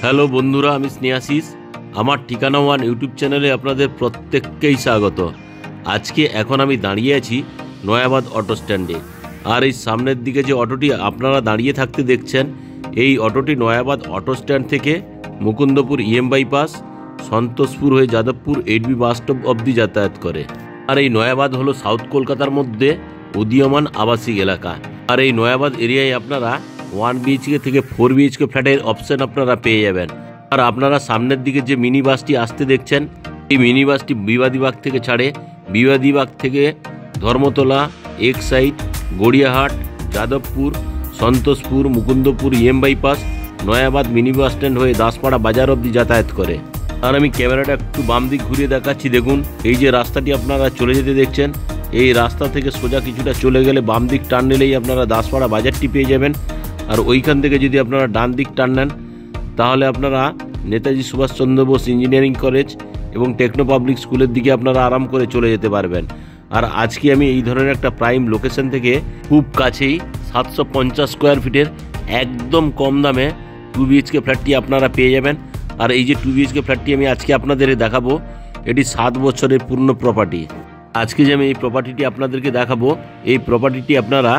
Hello বন্ধুরা, আমি স্নেহাশিস। আমার ঠিকানা ওয়ান ইউটিউব চ্যানেলে আপনাদের প্রত্যেককেই স্বাগত। আজকে এখন আমি দাঁড়িয়ে আছি নয়াবাদ অটো স্ট্যান্ডে। আর এই সামনের দিকে যে অটোটি আপনারা দাঁড়িয়ে থাকতে দেখছেন, এই অটোটি নয়াবাদ অটো স্ট্যান্ড থেকে মুকুন্দপুর বাইপাস, সন্তোষপুর হয়ে যাদবপুর 8B বাস স্টপ অবধি যাতায়াত করে। আর এই নয়াবাদ হলো সাউথ কলকাতার মধ্যে উদীয়মান আবাসিক এলাকা। আর এই নয়াবাদ এরিয়ায় আপনারা 1 BHK থেকে 4 BHK ফ্ল্যাটের অপশন আপনারা পেয়ে যাবেন। আর আপনারা সামনের দিকে যে মিনি বাসটি আসতে দেখছেন, এই মিনি বাসটি বিবাদীবাগ থেকে ছাড়ে। বিবাদীবাগ থেকে Dharmatala, Exide, Gariahat, Jadavpur, Santoshpur, Mukundapur, bypass, Nayabad mini bus stand হয়ে দাসপাড়া বাজার অবধি যাতায়াত করে। আর আমি ক্যামেরাটা একটু বাম দিক ঘুরিয়ে দেখাচ্ছি। দেখুন, এই যে রাস্তাটি আপনারা চলে যেতে দেখছেন, এই রাস্তা থেকে সোজা কিছুটা চলে গেলে বাম দিক টার্ন নিলেই আপনারা দাসপাড়া বাজারটি পেয়ে যাবেন। আর ওইখান থেকে যদি আপনারা ডান দিক টার্ন নেন, তাহলে আপনারা নেতাজি সুভাষচন্দ্র বোস ইঞ্জিনিয়ারিং কলেজ এবং টেকনো পাবলিক স্কুলের দিকে আপনারা আরাম করে চলে যেতে পারবেন। আর আজকে আমি এই ধরনের একটা প্রাইম লোকেশন থেকে খুব কাছেই 750 স্কোয়ার ফিটের একদম কম দামে 2 BHK ফ্ল্যাটটি আপনারা পেয়ে যাবেন। আর এই যে 2 BHK ফ্ল্যাটটি আমি আজকে আপনাদের দেখাবো, এটি 7 বছরের পূর্ণ প্রপার্টি। আজকে যে আমি এই প্রপার্টিটি আপনাদেরকে দেখাবো, এই প্রপার্টিটি আপনারা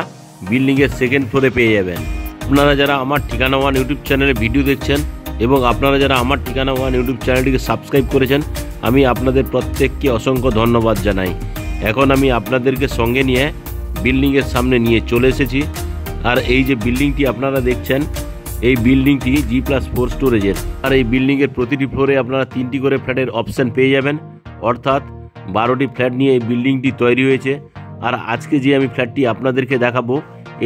বিল্ডিংয়ের 2nd ফ্লোরে পেয়ে যাবেন। আপনারা যারা আমার ঠিকানা ওয়ান ইউটিউব চ্যানেলে ভিডিও দেখছেন এবং আপনারা যারা আমার ঠিকানা ওয়ান ইউটিউব চ্যানেলটিকে সাবস্ক্রাইব করেছেন, আমি আপনাদের প্রত্যেককে অসংখ্য ধন্যবাদ জানাই। এখন আমি আপনাদেরকে সঙ্গে নিয়ে বিল্ডিংয়ের সামনে নিয়ে চলে এসেছি। আর এই যে বিল্ডিংটি আপনারা দেখছেন, এই বিল্ডিংটি G+4 স্টোরেজের। আর এই বিল্ডিংয়ের প্রতিটি ফ্লোরে আপনারা 3টি করে ফ্ল্যাটের অপশান পেয়ে যাবেন, অর্থাৎ 12টি ফ্ল্যাট নিয়ে এই বিল্ডিংটি তৈরি হয়েছে। আর আজকে যে আমি ফ্ল্যাটটি আপনাদেরকে দেখাবো,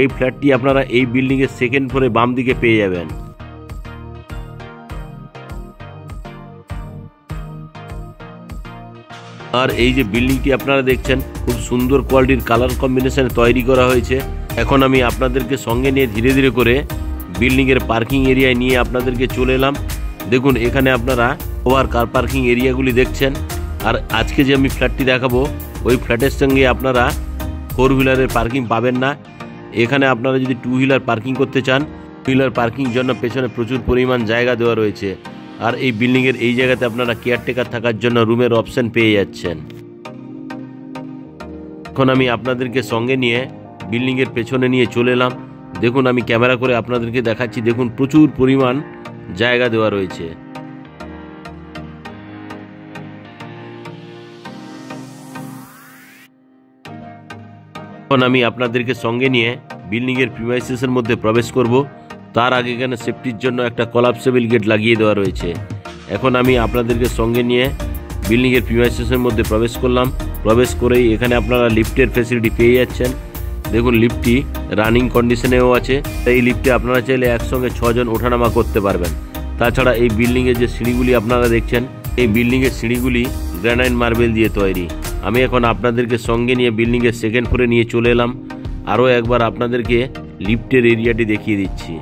এই ফ্ল্যাটটি আপনারা এই বিল্ডিংয়ের 2nd ফ্লোরে বাম দিকে পেয়ে যাবেন। আর এই যে বিল্ডিংটি আপনারা দেখছেন, খুব সুন্দর কোয়ালিটির কালার কম্বিনেশনে তৈরি করা হয়েছে। এখন আমি আপনাদেরকে সঙ্গে নিয়ে ধীরে ধীরে করে বিল্ডিংয়ের পার্কিং এরিয়ায় নিয়ে আপনাদেরকে চলে এলাম। দেখুন, এখানে আপনারা ওভার কার পার্কিং এরিয়াগুলি দেখছেন। আর আজকে যে আমি ফ্ল্যাটটি দেখাবো, ওই ফ্ল্যাটের সঙ্গে আপনারা 4 হুইলারের পার্কিং পাবেন না। এখানে আপনারা যদি 2 হুইলার পার্কিং করতে চান, 2 হুইলার পার্কিং জন্য পেছনে প্রচুর পরিমাণ জায়গা দেওয়া রয়েছে। আর এই বিল্ডিংয়ের এই জায়গাতে আপনারা কেয়ারটেকার থাকার জন্য রুমের অপশন পেয়ে যাচ্ছেন। এখন আমি আপনাদেরকে সঙ্গে নিয়ে বিল্ডিংয়ের পেছনে নিয়ে চলে এলাম। দেখুন, আমি ক্যামেরা করে আপনাদেরকে দেখাচ্ছি। দেখুন, প্রচুর পরিমাণ জায়গা দেওয়া রয়েছে। এখন আমি আপনাদেরকে সঙ্গে নিয়ে বিল্ডিংয়ের প্রিমাইসেসের মধ্যে প্রবেশ করব। তার আগে এখানে সেফটির জন্য একটা কলাপসেবল গেট লাগিয়ে দেওয়া রয়েছে। এখন আমি আপনাদেরকে সঙ্গে নিয়ে বিল্ডিংয়ের প্রিমাইসেসের মধ্যে প্রবেশ করলাম। প্রবেশ করেই এখানে আপনারা লিফটের ফ্যাসিলিটি পেয়ে যাচ্ছেন। দেখুন, লিফটটি রানিং কন্ডিশনেও আছে। এই লিফটে আপনারা চাইলে একসঙ্গে 6 জন ওঠানামা করতে পারবেন। তাছাড়া এই বিল্ডিংয়ের যে সিঁড়িগুলি আপনারা দেখছেন, এই বিল্ডিংয়ের সিঁড়িগুলি গ্রানাইট মার্বেল দিয়ে তৈরি। আমি এখন আপনাদেরকে সঙ্গে নিয়ে বিল্ডিংয়ের 2nd ফ্লোরে নিয়ে চলে এলাম। আরও একবার আপনাদেরকে লিফটের এরিয়াটি দেখিয়ে দিচ্ছি।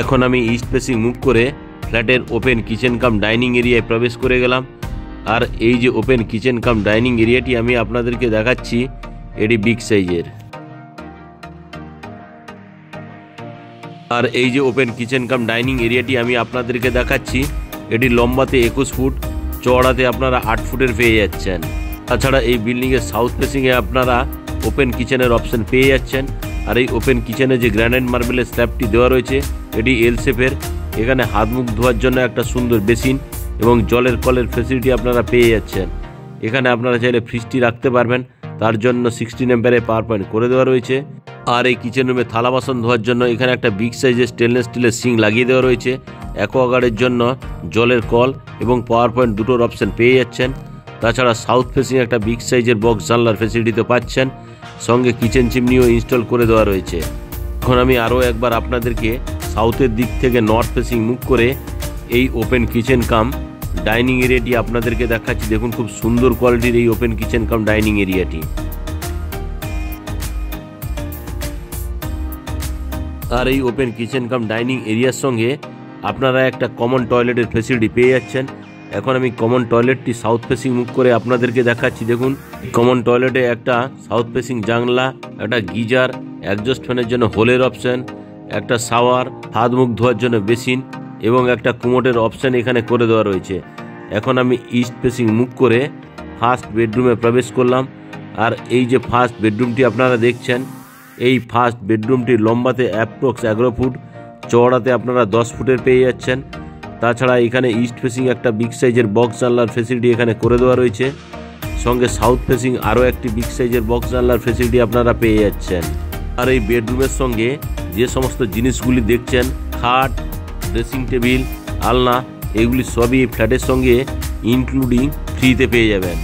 এখন আমি ইস্ট ফেসিং মুভ করে ফ্ল্যাটের ওপেন কিচেন কাম ডাইনিং এরিয়ায় প্রবেশ করে গেলাম। আর এই যে ওপেন কিচেন কাম ডাইনিং এরিয়াটি আমি আপনাদেরকে দেখাচ্ছি, এটি বিগ সাইজের। আর এই যে ওপেন কিচেন কাম ডাইনিং এরিয়াটি আমি আপনাদেরকে দেখাচ্ছি, এটি লম্বাতে 21 ফুট, চওড়াতে আপনারা 8 ফুটের পেয়ে যাচ্ছেন। তাছাড়া এই বিল্ডিংয়ের সাউথ ফেসিংয়ে আপনারা ওপেন কিচেনের অপশন পেয়ে যাচ্ছেন। আর এই ওপেন কিচেনে যে গ্রানাইট মার্বেলের স্ল্যাবটি দেওয়া রয়েছে, এটি এল শেপের। এখানে হাত মুখ ধোয়ার জন্য একটা সুন্দর বেসিন এবং জলের কলের ফ্যাসিলিটি আপনারা পেয়ে যাচ্ছেন। এখানে আপনারা চাইলে ফ্রিজটি রাখতে পারবেন, তার জন্য 16 অ্যাম্পিয়ারের পাওয়ার পয়েন্ট করে দেওয়া রয়েছে। আর এই কিচেন রুমে থালা বাসন ধোয়ার জন্য এখানে একটা বিগ সাইজের স্টেনলেস স্টিলের সিঙ্ক লাগিয়ে দেওয়া রয়েছে। অ্যাকোয়াগার্ডের জন্য জলের কল এবং পাওয়ার পয়েন্ট দুটোর অপশন পেয়ে যাচ্ছেন। তাছাড়া সাউথ ফেসিং একটা বিগ সাইজের বক্স জানলার ফ্যাসিলিটি পাচ্ছেন, সঙ্গে কিচেন চিমনিও ইনস্টল করে দেওয়া রয়েছে। এখন আমি আরও একবার আপনাদেরকে সাউথের দিক থেকে নর্থ ফেসিং মুভ করে এই ওপেন কিচেন কাম ডাইনিং এরিয়াটি আপনাদেরকে দেখাচ্ছি। দেখুন, খুব সুন্দর কোয়ালিটির এই ওপেন কিচেন কাম ডাইনিং এরিয়াটি। আর এই ওপেন কিচেন কাম ডাইনিং এরিয়ার সঙ্গে আপনারা একটা কমন টয়লেটের ফ্যাসিলিটি পেয়ে যাচ্ছেন। এখন আমি কমন টয়লেটটি সাউথ ফেসিং মুখ করে আপনাদেরকে দেখাচ্ছি। দেখুন, কমন টয়লেটে একটা সাউথ ফেসিং জানলা, একটা গিজার, অ্যাডজাস্ট ফ্যানের জন্য হোলের অপশান, একটা শাওয়ার, হাত মুখ ধোয়ার জন্য বেসিন এবং একটা কুমোটের অপশান এখানে করে দেওয়া রয়েছে। এখন আমি ইস্ট ফেসিং মুখ করে ফার্স্ট বেডরুমে প্রবেশ করলাম। আর এই যে ফার্স্ট বেডরুমটি আপনারা দেখছেন, এই ফার্স্ট বেডরুমটি লম্বাতে অ্যাপ্রক্স 11 ফুট, চওড়াতে আপনারা 10 ফুটের পেয়ে যাচ্ছেন। তাছাড়া এখানে ইস্ট ফেসিং একটা বিগ সাইজের বক্স জানলার ফেসিলিটি এখানে করে দেওয়া রয়েছে, সঙ্গে সাউথ ফেসিং আরও একটি বিগ সাইজের বক্স জানলার ফেসিলিটি আপনারা পেয়ে যাচ্ছেন। আর এই বেডরুমের সঙ্গে যে সমস্ত জিনিসগুলি দেখছেন, খাট, ড্রেসিং টেবিল, আলনা, এগুলি সবই এই ফ্ল্যাটের সঙ্গে ইনক্লুডিং ফ্রিতে পেয়ে যাবেন।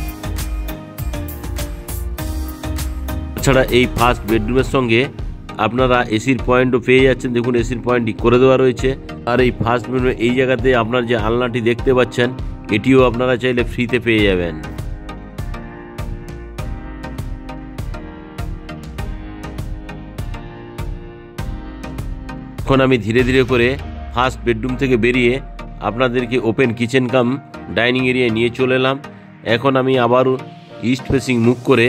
তাছাড়া এই ফার্স্ট বেডরুমের সঙ্গে আপনারা এসির পয়েন্টও পেয়ে যাচ্ছেন। দেখুন, এসির পয়েন্টটি করে দেওয়া রয়েছে। আর এই ফার্স্ট বেডরুমে এই জায়গাতে আপনার যে আলনাটি দেখতে পাচ্ছেন, এটিও আপনারা চাইলে ফ্রিতে পেয়ে যাবেন। এখন আমি ধীরে ধীরে করে ফার্স্ট বেডরুম থেকে বেরিয়ে আপনাদেরকে ওপেন কিচেন কাম ডাইনিং এরিয়ায় নিয়ে চলে এলাম। এখন আমি আবারও ইস্ট ফেসিং মুখ করে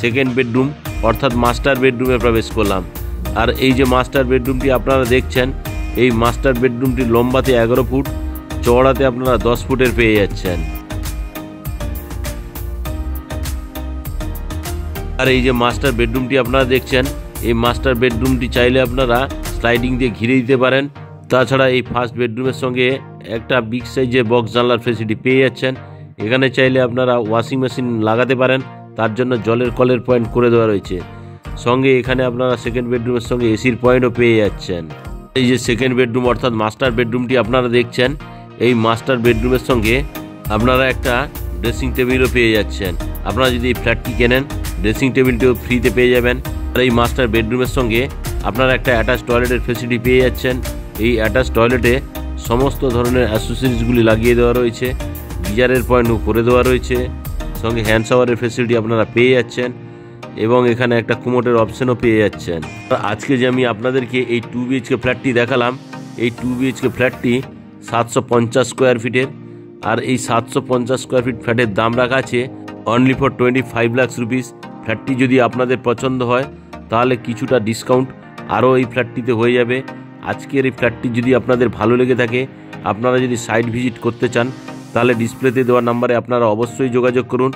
সেকেন্ড বেডরুম অর্থাৎ মাস্টার বেডরুমে প্রবেশ করলাম। আর এই যে মাস্টার বেডরুমটি আপনারা দেখছেন, এই মাস্টার বেডরুমটি লম্বাতে 11 ফুট, চওড়াতে আপনারা 10 ফুটের পেয়ে যাচ্ছেন। আর এই যে মাস্টার বেডরুমটি আপনারা দেখছেন, এই মাস্টার বেডরুমটি চাইলে আপনারা স্লাইডিং দিয়ে ঘিরে দিতে পারেন। তাছাড়া এই ফার্স্ট বেডরুমের সঙ্গে একটা বিগ সাইজের বক্স জানলার ফেসিলিটি পেয়ে যাচ্ছেন। এখানে চাইলে আপনারা ওয়াশিং মেশিন লাগাতে পারেন, তার জন্য জলের কলের পয়েন্ট করে দেওয়া রয়েছে। সঙ্গে এখানে আপনারা সেকেন্ড বেডরুমের সঙ্গে এসির পয়েন্টও পেয়ে যাচ্ছেন। এই যে সেকেন্ড বেডরুম অর্থাৎ মাস্টার বেডরুমটি আপনারা দেখছেন, এই মাস্টার বেডরুমের সঙ্গে আপনারা একটা ড্রেসিং টেবিলও পেয়ে যাচ্ছেন। আপনারা যদি এই ফ্ল্যাটটি কেনেন, ড্রেসিং টেবিলটিও ফ্রিতে পেয়ে যাবেন। আর এই মাস্টার বেডরুমের সঙ্গে আপনারা একটা অ্যাটাচ টয়লেটের ফেসিলিটি পেয়ে যাচ্ছেন। এই অ্যাটাচ টয়লেটে সমস্ত ধরনের অ্যাসেসরিজগুলি লাগিয়ে দেওয়া রয়েছে, গিজারের পয়েন্টও করে দেওয়া রয়েছে, সঙ্গে হ্যান্ড শাওয়ারের ফেসিলিটি আপনারা পেয়ে যাচ্ছেন এবং এখানে একটা কুমোটের অপশানও পেয়ে যাচ্ছেন। আজকে যে আমি আপনাদেরকে এই 2 BHK ফ্ল্যাটটি দেখালাম, এই 2 BHK ফ্ল্যাটটি 750 স্কোয়ার ফিটের। আর এই 750 স্কোয়ার ফিট ফ্ল্যাটের দাম রাখা আছে অনলি ফর 25 লাখ রুপিস। ফ্ল্যাটটি যদি আপনাদের পছন্দ হয় তাহলে কিছুটা ডিসকাউন্ট আরও এই ফ্ল্যাটটিতে হয়ে যাবে। আজকের এই ফ্ল্যাটটি যদি আপনাদের ভালো লেগে থাকে, আপনারা যদি সাইট ভিজিট করতে চান, তাহলে ডিসপ্লেতে দেওয়া নাম্বারে আপনারা অবশ্যই যোগাযোগ করুন।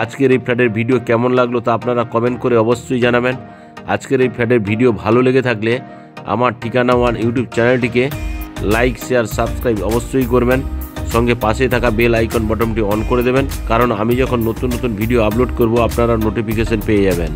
আজকের এই ফ্ল্যাটের ভিডিও কেমন লাগলো তা আপনারা কমেন্ট করে অবশ্যই জানাবেন। আজকের এই ফ্ল্যাটের ভিডিও ভালো লেগে থাকলে আমার ঠিকানা ওয়ান ইউটিউব চ্যানেলটিকে লাইক, শেয়ার, সাবস্ক্রাইব অবশ্যই করবেন। সঙ্গে পাশে থাকা বেল আইকন বাটনটি অন করে দেবেন, কারণ আমি যখন নতুন নতুন ভিডিও আপলোড করব আপনারা নোটিফিকেশন পেয়ে যাবেন।